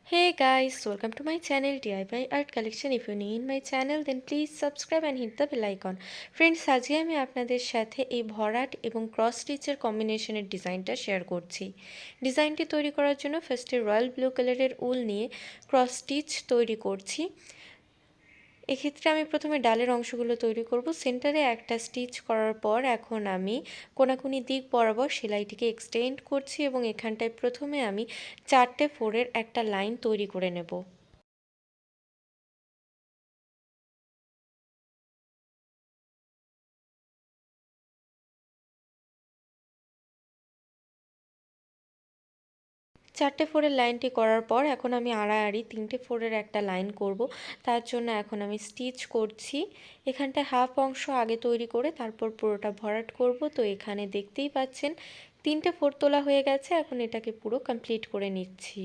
Hey guys, welcome to my channel DIY Art Collection. If you're new in my channel then please subscribe and hit the bell icon. Friends, আজকে আমি আপনাদের সাথে এই ভরাট এবং cross স্টিচের কম্বিনেশনের ডিজাইনটা শেয়ার করছি। ডিজাইনটি তৈরি করার জন্য ফার্স্টে রয়্যাল ব্লু কালারের উল নিয়ে ক্রস স্টিচ তৈরি করছি। এক্ষেত্রে আমি প্রথমে ডালের অংশগুলো তৈরি করব। সেন্টারে একটা স্টিচ করার পর এখন আমি কোনাকুনি দিক বরাবর সেলাইটিকে এক্সটেন্ড করছি এবং এখানটায় প্রথমে আমি 4টে 4-এর একটা লাইন তৈরি করে নেব। চারটে 4-এর লাইনটি করার পর এখন আমি আড়াআড়ি 3টে 4-এর একটা লাইন করব। তার জন্য এখন আমি স্টিচ করছি। এখানটায় হাফ অংশ আগে তৈরি করে তারপর পুরোটা ভরাট করব। তো এখানে দেখতেই পাচ্ছেন 3টে 4 তোলা হয়ে গেছে। এখন এটাকে পুরো কমপ্লিট করে নিচ্ছি।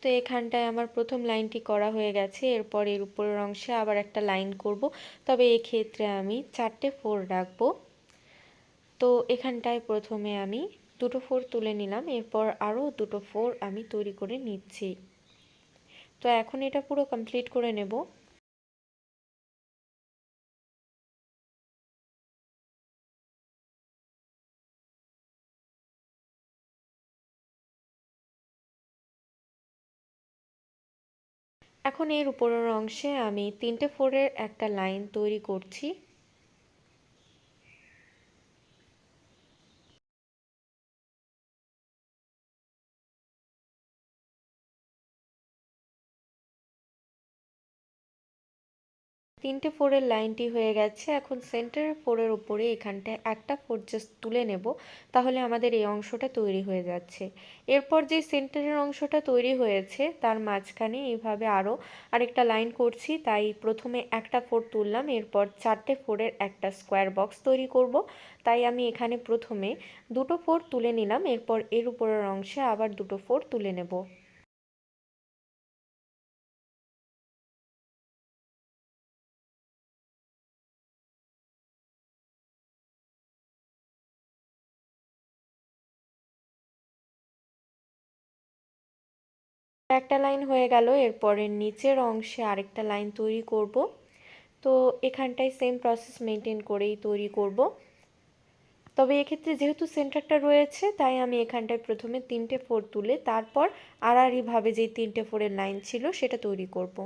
তো এখানটায় আমার প্রথম লাইনটি করা হয়ে গেছে। এরপর এর উপরের অংশে আবার একটা লাইন করব, তবে এক্ষেত্রে আমি 4টে 4 রাখবো। তো এখানটায় প্রথমে আমি দুটো 4 তুলে নিলাম, এরপর আরও দুটো 4 আমি তৈরি করে নিচ্ছি। তো এখন এটা পুরো কমপ্লিট করে নেব। এখন এর উপরের অংশে আমি 3টে 4-এর একটা লাইন তৈরি করছি। তিনটে 4-এর লাইনটি হয়ে গেছে। এখন সেন্টারের 4-এর উপরে এখানটায় একটা 4 জাস্ট তুলে নেব, তাহলে আমাদের এই অংশটা তৈরি হয়ে যাচ্ছে। এরপর যে সেন্টারের অংশটা তৈরি হয়েছে তার মাঝখানে এইভাবে আরও আরেকটা লাইন করছি। তাই প্রথমে একটা 4 তুললাম, এরপর 4টে 4-এর একটা স্কোয়ার বক্স তৈরি করব। তাই আমি এখানে প্রথমে দুটো 4 তুলে নিলাম, এরপর এর উপরের অংশে আবার দুটো 4 তুলে নেব। একটা লাইন হয়ে গেল, এরপরের নিচের অংশে আরেকটা লাইন তৈরি করব। তো এখানটায় সেম প্রসেস মেনটেন করেই তৈরি করব। তবে এক্ষেত্রে যেহেতু সেন্টারটা রয়েছে তাই আমি এখানটায় প্রথমে 3টে 4 তুলে তারপর আড়াআড়িভাবে যেই 3টে 4-এর লাইন ছিল সেটা তৈরি করব।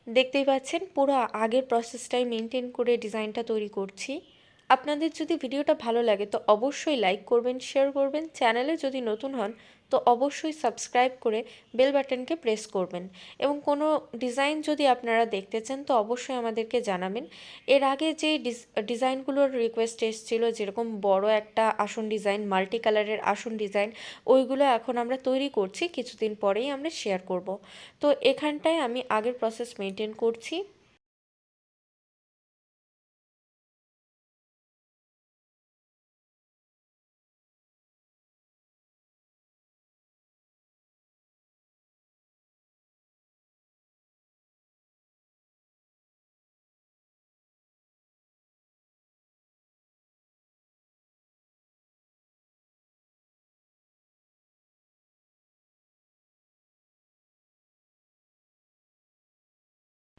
দেখতেই পাচ্ছেন পুরো আগের প্রসেসটাই মেনটেন করে ডিজাইনটা তৈরি করছি। আপনাদের যদি ভিডিওটা ভালো লাগে তো অবশ্যই লাইক করবেন, শেয়ার করবেন। চ্যানেলে যদি নতুন হন তো অবশ্যই সাবস্ক্রাইব করে বেল বাটনকে প্রেস করবেন। এবং কোনো ডিজাইন যদি আপনারা দেখতে চান তো অবশ্যই আমাদেরকে জানাবেন। এর আগে যে ডিজাইনগুলোর রিকোয়েস্ট এসেছিলো, যেরকম বড় একটা আসন ডিজাইন, মাল্টি কালারের আসন ডিজাইন, ওইগুলো এখন আমরা তৈরি করছি, কিছুদিন পরেই আমরা শেয়ার করব। তো এখানটায় আমি আগের প্রসেস মেনটেন করছি।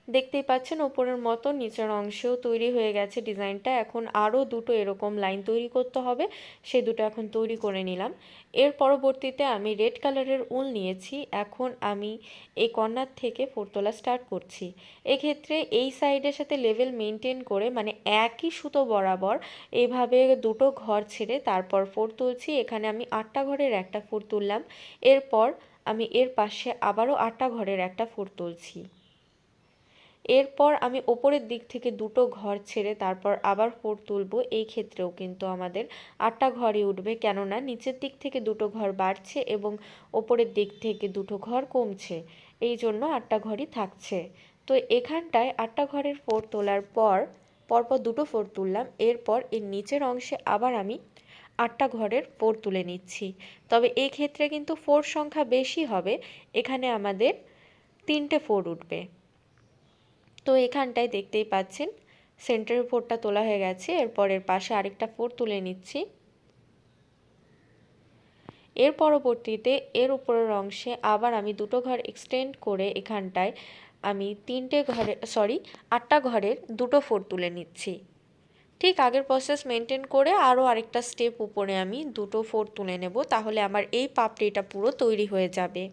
দেখতেই পাচ্ছেন ওপরের মতো নিচের অংশেও তৈরি হয়ে গেছে ডিজাইনটা। এখন আরও দুটো এরকম লাইন তৈরি করতে হবে, সেই দুটো এখন তৈরি করে নিলাম। এর পরবর্তীতে আমি রেড কালারের উল নিয়েছি। এখন আমি এই কর্নার থেকে 4 তোলা স্টার্ট করছি। এক্ষেত্রে এই সাইডের সাথে লেভেল মেনটেন করে, মানে একই সুতো বরাবর এইভাবে দুটো ঘর ছেড়ে তারপর 4 তুলছি। এখানে আমি 8টা ঘরের একটা 4 তুললাম, এরপর আমি এর পাশে আবারও 8টা ঘরের একটা 4 তুলছি। এরপর আমি ওপরের দিক থেকে দুটো ঘর ছেড়ে তারপর আবার 4 তুলব। এই ক্ষেত্রেও কিন্তু আমাদের 8টা ঘরই উঠবে, কেননা নিচের দিক থেকে দুটো ঘর বাড়ছে এবং ওপরের দিক থেকে দুটো ঘর কমছে, এই জন্য 8টা ঘরই থাকছে। তো এখানটায় 8টা ঘরের 4 তোলার পর পরপর দুটো ফোর তুললাম। এরপর এর নিচের অংশে আবার আমি 8টা ঘরের ফোর তুলে নিচ্ছি। তবে এই ক্ষেত্রে কিন্তু ফোর সংখ্যা বেশি হবে, এখানে আমাদের 3টে ফোর উঠবে। তো এখানটায় দেখতেই পাচ্ছেন সেন্টারের ফোরটা তোলা হয়ে গেছে। এরপর এর পাশে আরেকটা ফোর তুলে নিচ্ছি। এর পরবর্তীতে এর উপরের অংশে আবার আমি দুটো ঘর এক্সটেন্ড করে এখানটায় আমি 8টা ঘরের দুটো ফোর তুলে নিচ্ছি। ঠিক আগের প্রসেস মেনটেন করে আরও আরেকটা স্টেপ উপরে আমি দুটো ফোর তুলে নেব, তাহলে আমার এই পাপড়িটা পুরো তৈরি হয়ে যাবে।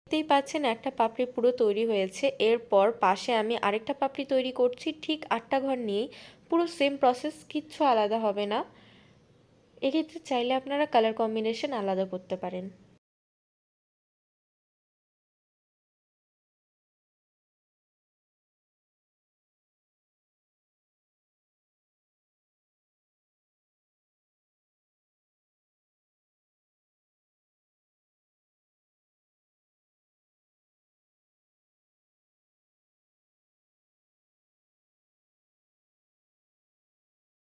দেখতেই পাচ্ছেন একটা পাপড়ি পুরো তৈরি হয়েছে। এরপর পাশে আমি আরেকটা পাপড়ি তৈরি করছি, ঠিক 8টা ঘর নিয়েই, পুরো সেম প্রসেস, কিচ্ছু আলাদা হবে না। এক্ষেত্রে চাইলে আপনারা কালার কম্বিনেশন আলাদা করতে পারেন।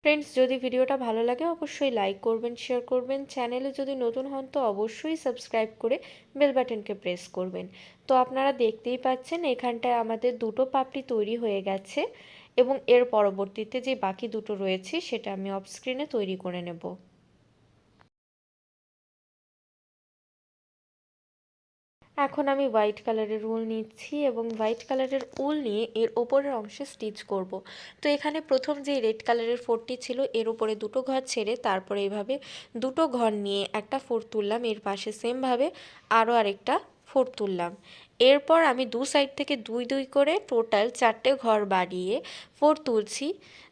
ফ্রেন্ডস, যদি ভিডিওটা ভালো লাগে অবশ্যই লাইক করবেন, শেয়ার করবেন। চ্যানেলে যদি নতুন হন তো অবশ্যই সাবস্ক্রাইব করে বেল বাটনকে প্রেস করবেন। তো আপনারা দেখতেই পাচ্ছেন এখানটায় আমাদের দুটো পাপড়ি তৈরি হয়ে গেছে, এবং এর পরবর্তীতে যে বাকি দুটো রয়েছে সেটা আমি অফ স্ক্রিনে তৈরি করে নেব। এখন আমি হোয়াইট কালারের উল নিচ্ছি এবং হোয়াইট কালারের উল নিয়ে এর ওপরের অংশে স্টিচ করব। তো এখানে প্রথম যে রেড কালারের ফোরটি ছিল এর উপরে দুটো ঘর ছেড়ে তারপরে এইভাবে দুটো ঘর নিয়ে একটা ফোর তুললাম, এর পাশে সেমভাবে আরও আরেকটা ফোর তুললাম। এরপর আমি দু সাইড থেকে দুই দুই করে টোটাল 4টে ঘর বাড়িয়ে ফোর তুলছি।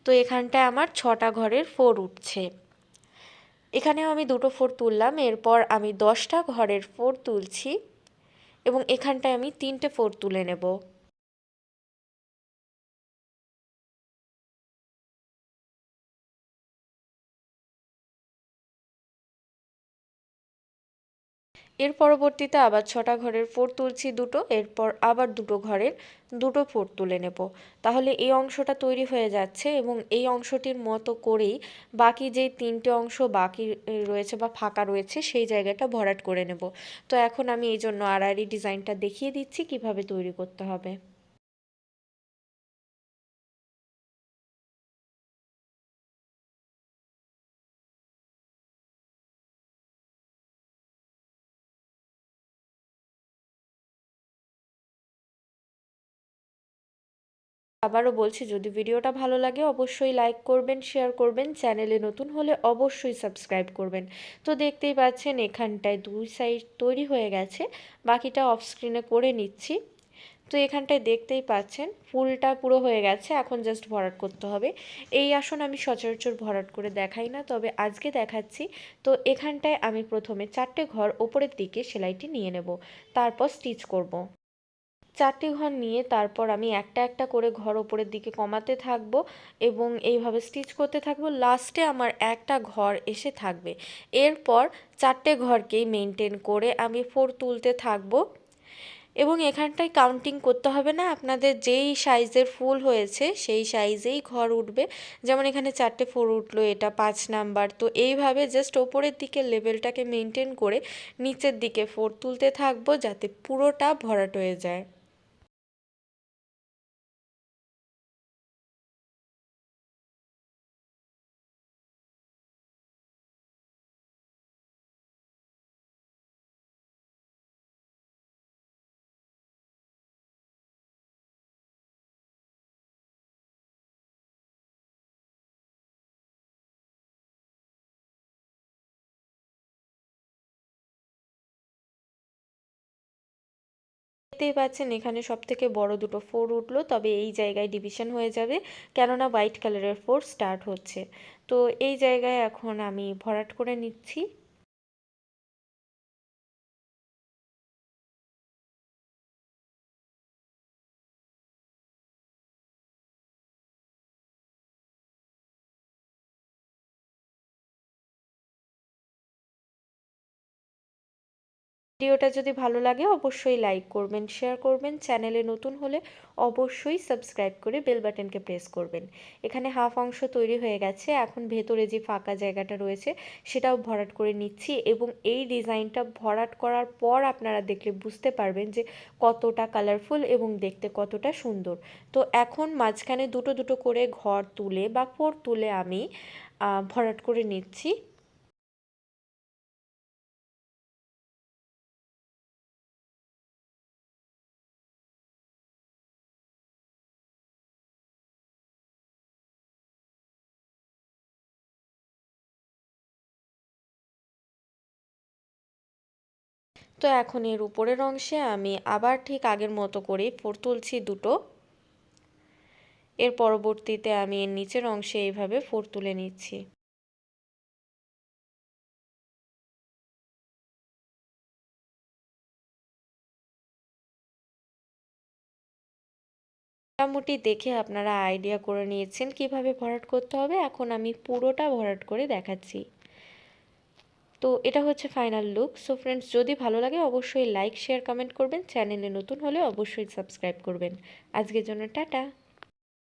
তো এখানটায় আমার 6টা ঘরের ফোর উঠছে। এখানেও আমি দুটো ফোর তুললাম, এরপর আমি 10টা ঘরের ফোর তুলছি এবং এখানটায় আমি 3টে ফোর তুলে নেব। এর পরবর্তীতে আবার 6টা ঘরের ফোর তুলছি দুটো, এরপর আবার দুটো ঘরের দুটো ফোর তুলে নেব। তাহলে এই অংশটা তৈরি হয়ে যাচ্ছে এবং এই অংশটির মতো করেই বাকি যেই 3টে অংশ বাকি রয়েছে বা ফাঁকা রয়েছে সেই জায়গাটা ভরাট করে নেব। তো এখন আমি এই জন্য আড়াআড়ি ডিজাইনটা দেখিয়ে দিচ্ছি কিভাবে তৈরি করতে হবে। আবারও বলছি, যদি ভিডিওটা ভালো লাগে অবশ্যই লাইক করবেন, শেয়ার করবেন, চ্যানেলে নতুন হলে অবশ্যই সাবস্ক্রাইব করবেন। তো দেখতেই পাচ্ছেন এখানটায় দুই সাইড তৈরি হয়ে গেছে, বাকিটা অফ স্ক্রিনে করে নিচ্ছি। তো এখানটায় দেখতেই পাচ্ছেন ফুলটা পুরো হয়ে গেছে, এখন জাস্ট ভরাট করতে হবে। এই আসন আমি সচরাচর ভরাট করে দেখাই না, তবে আজকে দেখাচ্ছি। তো এখানটায় আমি প্রথমে 4টে ঘর ওপরের দিকে সেলাইটি নিয়ে নেব, তারপর স্টিচ করব। 4টে ঘর নিয়ে তারপর আমি একটা একটা করে ঘর ওপরের দিকে কমাতে থাকবো এবং এইভাবে স্টিচ করতে থাকবো। লাস্টে আমার একটা ঘর এসে থাকবে। এরপর 4টে ঘরকেই মেনটেন করে আমি ফোর তুলতে থাকবো এবং এখানটায় কাউন্টিং করতে হবে না, আপনাদের যেই সাইজের ফুল হয়েছে সেই সাইজেই ঘর উঠবে। যেমন এখানে 4টে ফোর উঠলো, এটা 5 নাম্বার। তো এইভাবে জাস্ট ওপরের দিকে লেভেলটাকে মেনটেন করে নিচের দিকে ফোর তুলতে থাকবো যাতে পুরোটা ভরাট হয়ে যায়। দেখতেই পাচ্ছেন এখানে সবথেকে বড় দুটো ফোর উঠলো, তবে এই জায়গায় ডিভিশন হয়ে যাবে কেননা হোয়াইট কালারের ফোর স্টার্ট হচ্ছে। তো এই জায়গায় এখন আমি ভরাট করে নিচ্ছি। ভিডিওটা যদি ভালো লাগে অবশ্যই লাইক করবেন, শেয়ার করবেন, চ্যানেলে নতুন হলে অবশ্যই সাবস্ক্রাইব করে বেল বাটনকে প্রেস করবেন। এখানে হাফ অংশ তৈরি হয়ে গেছে, এখন ভেতরে যে ফাঁকা জায়গাটা রয়েছে সেটাও ভরাট করে নিচ্ছি, এবং এই ডিজাইনটা ভরাট করার পর আপনারা দেখলে বুঝতে পারবেন যে কতটা কালারফুল এবং দেখতে কতটা সুন্দর। তো এখন মাঝখানে দুটো দুটো করে ঘর তুলে বা ফোর তুলে আমি ভরাট করে নিচ্ছি। তো এখন এর উপরের অংশে আমি আবার ঠিক আগের মতো করেই ফোর তুলছি দুটো। এর পরবর্তীতে আমি এর নিচের অংশে এইভাবে ফোর তুলে নিচ্ছি। মোটামুটি দেখে আপনারা আইডিয়া করে নিয়েছেন কিভাবে ভরাট করতে হবে। এখন আমি পুরোটা ভরাট করে দেখাচ্ছি। তো এটা হচ্ছে ফাইনাল লুক। সো ফ্রেন্ডস, যদি ভালো লাগে অবশ্যই লাইক, শেয়ার, কমেন্ট করবেন। চ্যানেলে নতুন হলে অবশ্যই সাবস্ক্রাইব করবেন। আজকের জন্য টাটা।